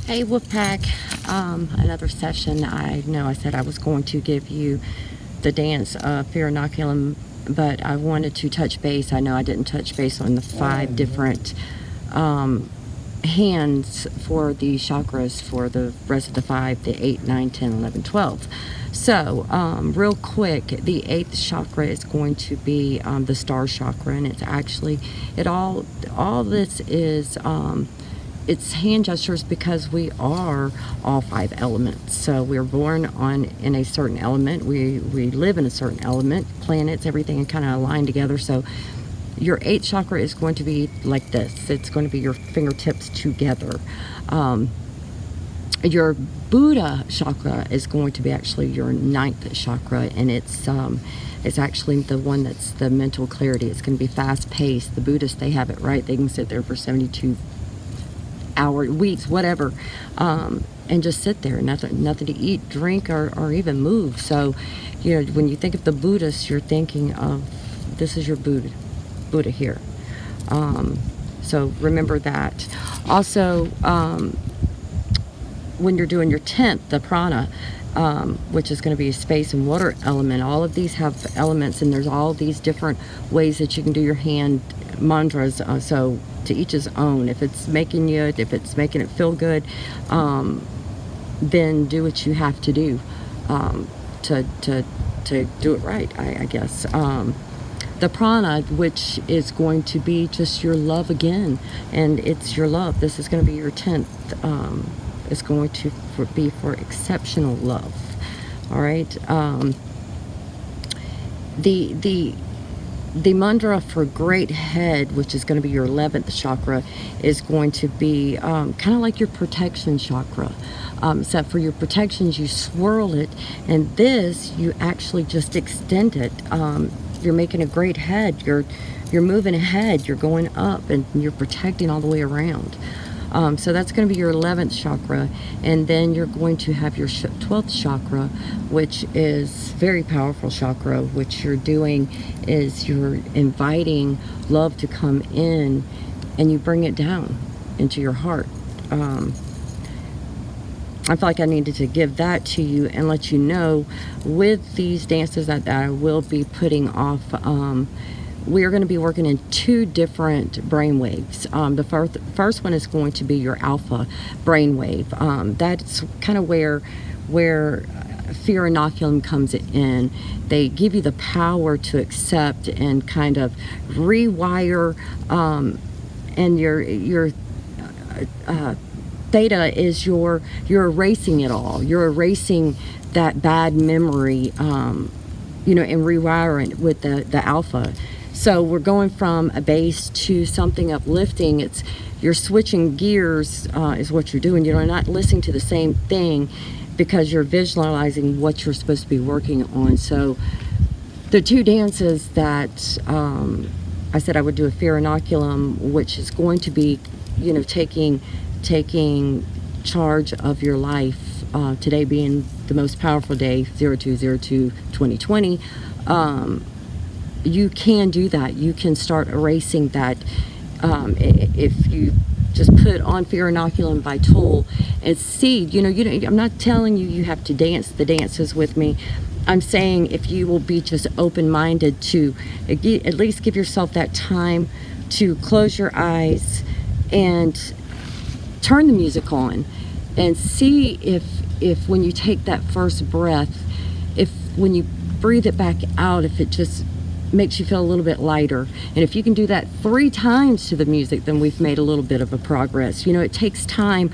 Hey Wolfpack, another session. I know I said I was going to give you the dance of Fear Inoculum, but I wanted to touch base. I know I didn't touch base on the 5 different hands for the chakras for the rest of the 5, the 8, 9, 10, 11, 12. So, real quick, the 8th chakra is going to be the star chakra, and it's actually, all this is, it's hand gestures because we are all 5 elements. So we're born in a certain element. We live in a certain element. Planets, everything kind of aligned together. So your 8th chakra is going to be like this. It's going to be your fingertips together. Your Buddha chakra is going to be actually your 9th chakra, and it's actually the one that's the mental clarity. It's going to be fast paced. The Buddhists, they have it right. They can sit there for 72 hours, weeks, whatever, and just sit there, nothing to eat, drink, or even move. So, when you think of the Buddhists, you're thinking of, this is your Buddha here. So remember that. Also, when you're doing your 10th, the prana, which is going to be a space and water element, all of these have elements, and there's all these different ways that you can do your hand mantras. So to each his own. If it's making it feel good, then do what you have to do to do it right, I guess. The prana, which is going to be just your love again, and it's your love. This is going to be your 10th. It's going to be for exceptional love. All right. The mantra for great head, which is going to be your 11th chakra, is going to be kind of like your protection chakra. Except for your protections, you swirl it, and this, you actually just extend it. You're making a great head. You're moving ahead. You're going up, and you're protecting all the way around. So that's going to be your 11th chakra, and then you're going to have your 12th chakra, which is very powerful chakra. What you're doing is you're inviting love to come in, and you bring it down into your heart. I feel like I needed to give that to you and let you know, with these dances that I will be putting off, we are going to be working in 2 different brain waves. The first one is going to be your alpha brain wave. That's kind of where Fear Inoculum comes in. They give you the power to accept and kind of rewire, and your theta is you're erasing it all. You're erasing that bad memory, and rewiring with the alpha. So we're going from a base to something uplifting. You're switching gears, is what you're doing. You're not listening to the same thing because you're visualizing what you're supposed to be working on. So the 2 dances that I said I would do a Fear Inoculum, which is going to be, taking charge of your life. Today being the most powerful day, 02/02/2020. You can do that. You can start erasing that. If you just put on Fear Inoculum by Tool and see, I'm not telling you have to dance the dances with me. I'm saying if you will be just open-minded to at least give yourself that time to close your eyes and turn the music on and see if when you take that first breath, if when you breathe it back out, if it just makes you feel a little bit lighter. And if you can do that 3 times to the music, then we've made a little bit of a progress. It takes time.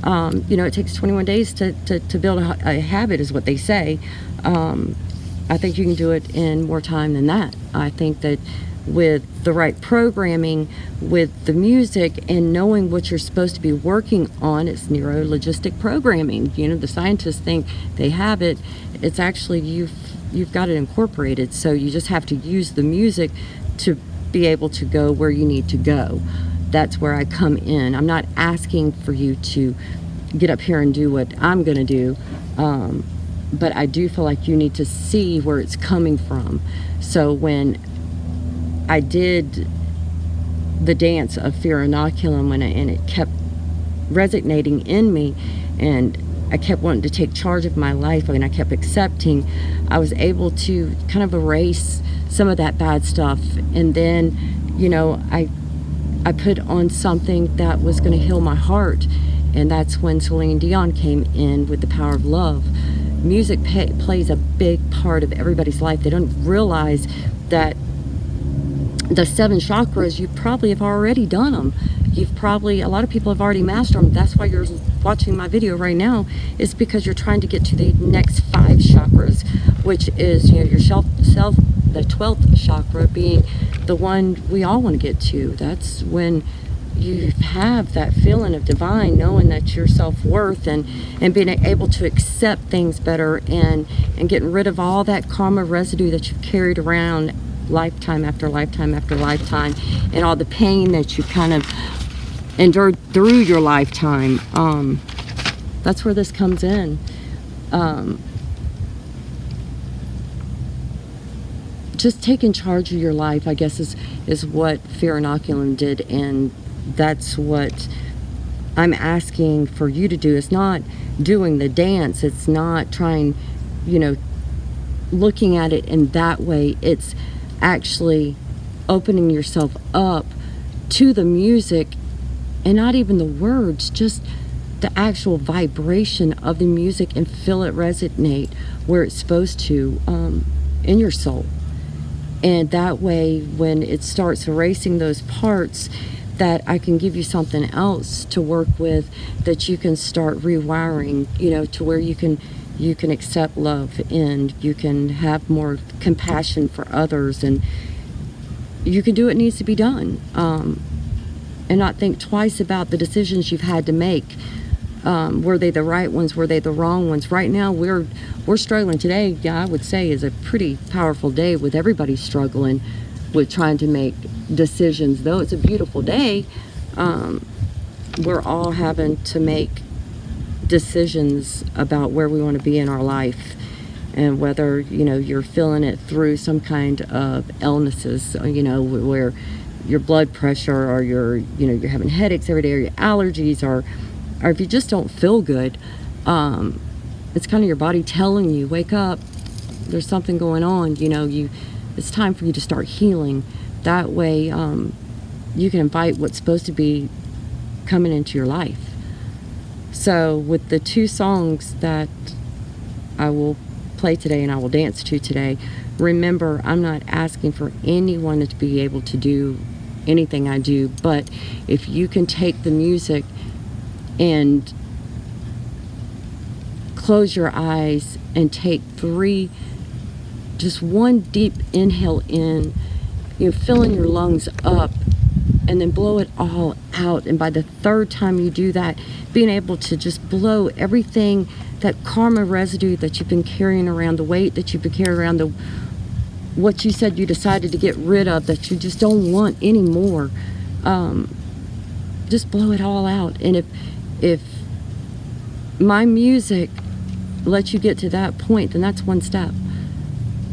It takes 21 days to build a habit, is what they say. I think you can do it in more time than that. I think that with the right programming, with the music, and knowing what you're supposed to be working on, it's neuro-logistic programming. The scientists think they have it. It's actually you've got it incorporated. So you just have to use the music to be able to go where you need to go. That's where I come in. I'm not asking for you to get up here and do what I'm going to do, but I do feel like you need to see where it's coming from. So when I did the dance of Fear Inoculum, and it kept resonating in me, and I kept wanting to take charge of my life, and I kept accepting, I was able to kind of erase some of that bad stuff. And then, you know, I put on something that was going to heal my heart, and that's when Celine Dion came in with The Power of Love. Music plays a big part of everybody's life. They don't realize that the 7 chakras, you probably have already done them. A lot of people have already mastered them. That's why you're watching my video right now, is because you're trying to get to the next 5 chakras, which is, you know, your the 12th chakra being the one we all want to get to. That's when you have that feeling of divine, knowing that your self-worth, and being able to accept things better, and getting rid of all that karma residue that you've carried around lifetime after lifetime after lifetime, and all the pain that you kind of endured through your lifetime. That's where this comes in. Just taking charge of your life, I guess, is what Fear Inoculum did, and that's what I'm asking for you to do. It's not doing the dance. It's not trying, you know, looking at it in that way. It's actually opening yourself up to the music, and not even the words, just the actual vibration of the music, and feel it resonate where it's supposed to, in your soul. And that way, when it starts erasing those parts, that I can give you something else to work with, that you can start rewiring, you know, to where you can accept love, and you can have more compassion for others, and you can do what needs to be done, and not think twice about the decisions you've had to make. Were they the right ones? Were they the wrong ones? Right now, we're struggling. Today, yeah, I would say, is a pretty powerful day, with everybody struggling with trying to make decisions. Though it's a beautiful day, we're all having to make decisions about where we want to be in our life, and whether, you know, you're feeling it through some kind of illnesses, you know, where your blood pressure, or you're having headaches every day, or your allergies, or if you just don't feel good. It's kind of your body telling you, wake up, there's something going on, you know, it's time for you to start healing. That way, you can invite what's supposed to be coming into your life. So with the 2 songs that I will play today, and I will dance to today, remember, I'm not asking for anyone to be able to do anything I do, but if you can take the music and close your eyes and take 3, just one deep inhale in, you know, filling your lungs up, and then blow it all out. And by the 3rd time you do that, being able to just blow everything, that karma residue that you've been carrying around, the weight that you've been carrying around, what you said you decided to get rid of, that you just don't want anymore, just blow it all out. And if my music lets you get to that point, then that's one step.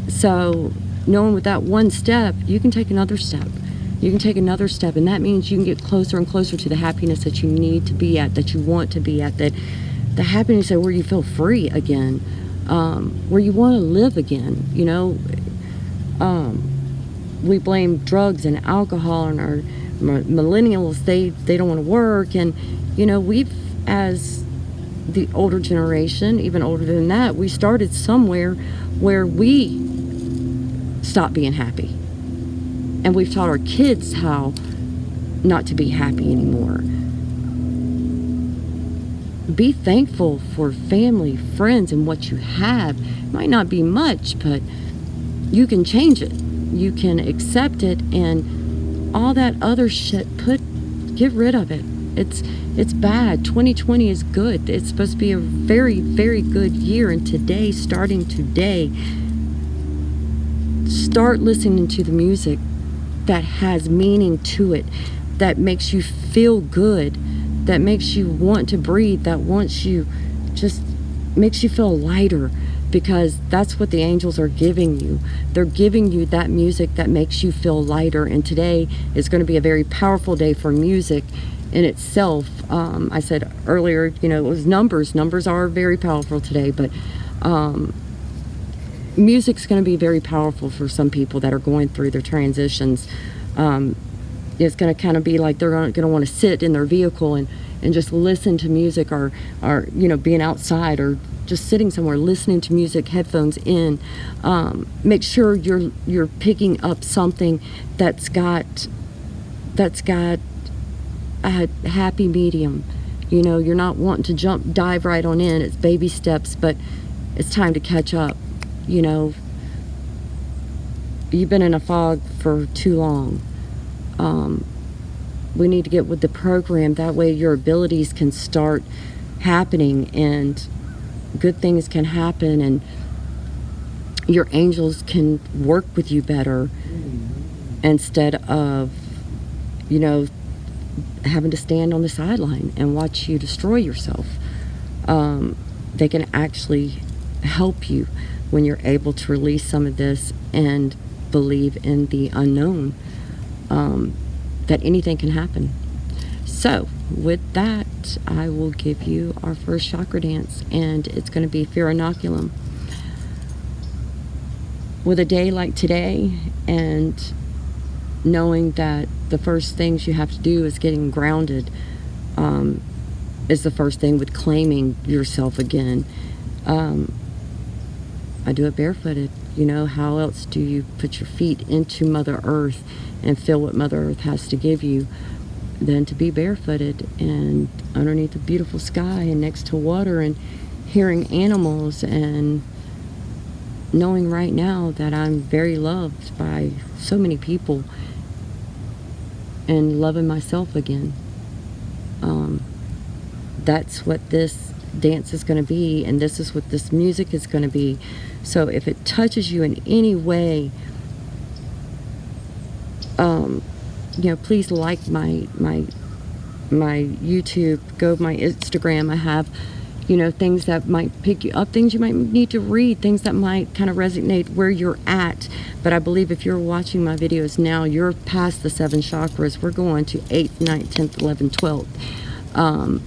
So knowing with that one step, you can take another step. You can take another step, and that means you can get closer and closer to the happiness that you need to be at, that you want to be at, that the happiness where you feel free again, where you want to live again. You know, we blame drugs and alcohol, and our millennials, they don't want to work, and you know, we've, as the older generation, even older than that, we started somewhere where we stopped being happy. And we've taught our kids how not to be happy anymore. Be thankful for family, friends, and what you have. It might not be much, but you can change it. You can accept it, and all that other shit, get rid of it. It's bad. 2020 is good. It's supposed to be a very, very good year, and today, starting today, start listening to the music that has meaning to it, that makes you feel good, that makes you want to breathe, that makes you feel lighter, because that's what the angels are giving you. They're giving you that music that makes you feel lighter, and today is going to be a very powerful day for music, in itself, I said earlier, you know, it was numbers. Numbers are very powerful today, but music's going to be very powerful for some people that are going through their transitions. It's going to kind of be like they're going to want to sit in their vehicle and just listen to music, or you know, being outside or just sitting somewhere listening to music, headphones in. Make sure you're picking up something that's got a happy medium. You know, you're not wanting to dive right on in. It's baby steps, but it's time to catch up. You know, you've been in a fog for too long. We need to get with the program. That way your abilities can start happening and good things can happen, and your angels can work with you better instead of, you know, having to stand on the sideline and watch you destroy yourself. They can actually help you when you're able to release some of this and believe in the unknown, that anything can happen. So with that, I will give you our first chakra dance, and it's going to be Fear Inoculum. With a day like today, and knowing that the first things you have to do is getting grounded, is the first thing with claiming yourself again. I do it barefooted. You know, how else do you put your feet into Mother Earth and feel what Mother Earth has to give you than to be barefooted and underneath a beautiful sky and next to water and hearing animals and knowing right now that I'm very loved by so many people and loving myself again. That's what this dance is going to be, and this is what this music is going to be. So if it touches you in any way, you know, please like my YouTube, go to my Instagram. I have, you know, things that might pick you up, things you might need to read, things that might kind of resonate where you're at. But I believe if you're watching my videos now, you're past the 7 chakras. We're going to 8th, 9th, 10th, 11th, 12th.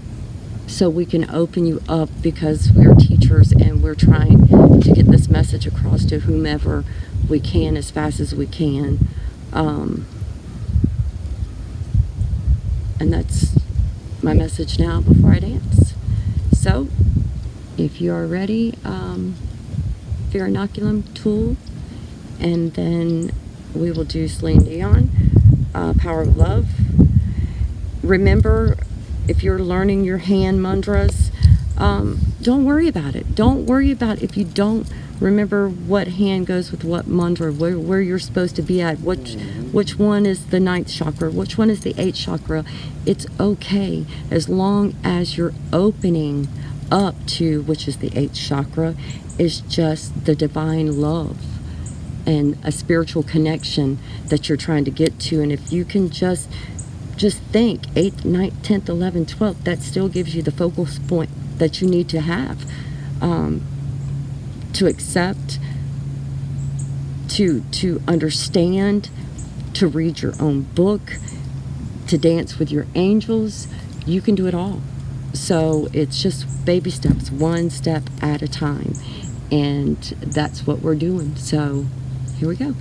So we can open you up, because we're teachers and we're trying to get this message across to whomever we can as fast as we can. And that's my message now before I dance. So if you are ready, Fear Inoculum tool, and then we will do Celine Dion, Power of Love. Remember, if you're learning your hand mudras, don't worry about it. Don't worry about if you don't remember what hand goes with what mantra, where you're supposed to be at, which one is the 9th chakra, which one is the 8th chakra. It's okay, as long as you're opening up to, which is the 8th chakra, is just the divine love and a spiritual connection that you're trying to get to. And if you can just think 8th, 9th, 10th, 11th, 12th, that still gives you the focal point that you need to have, to accept, to understand, to read your own book, to dance with your angels. You can do it all. So it's just baby steps, one step at a time. And that's what we're doing. So here we go.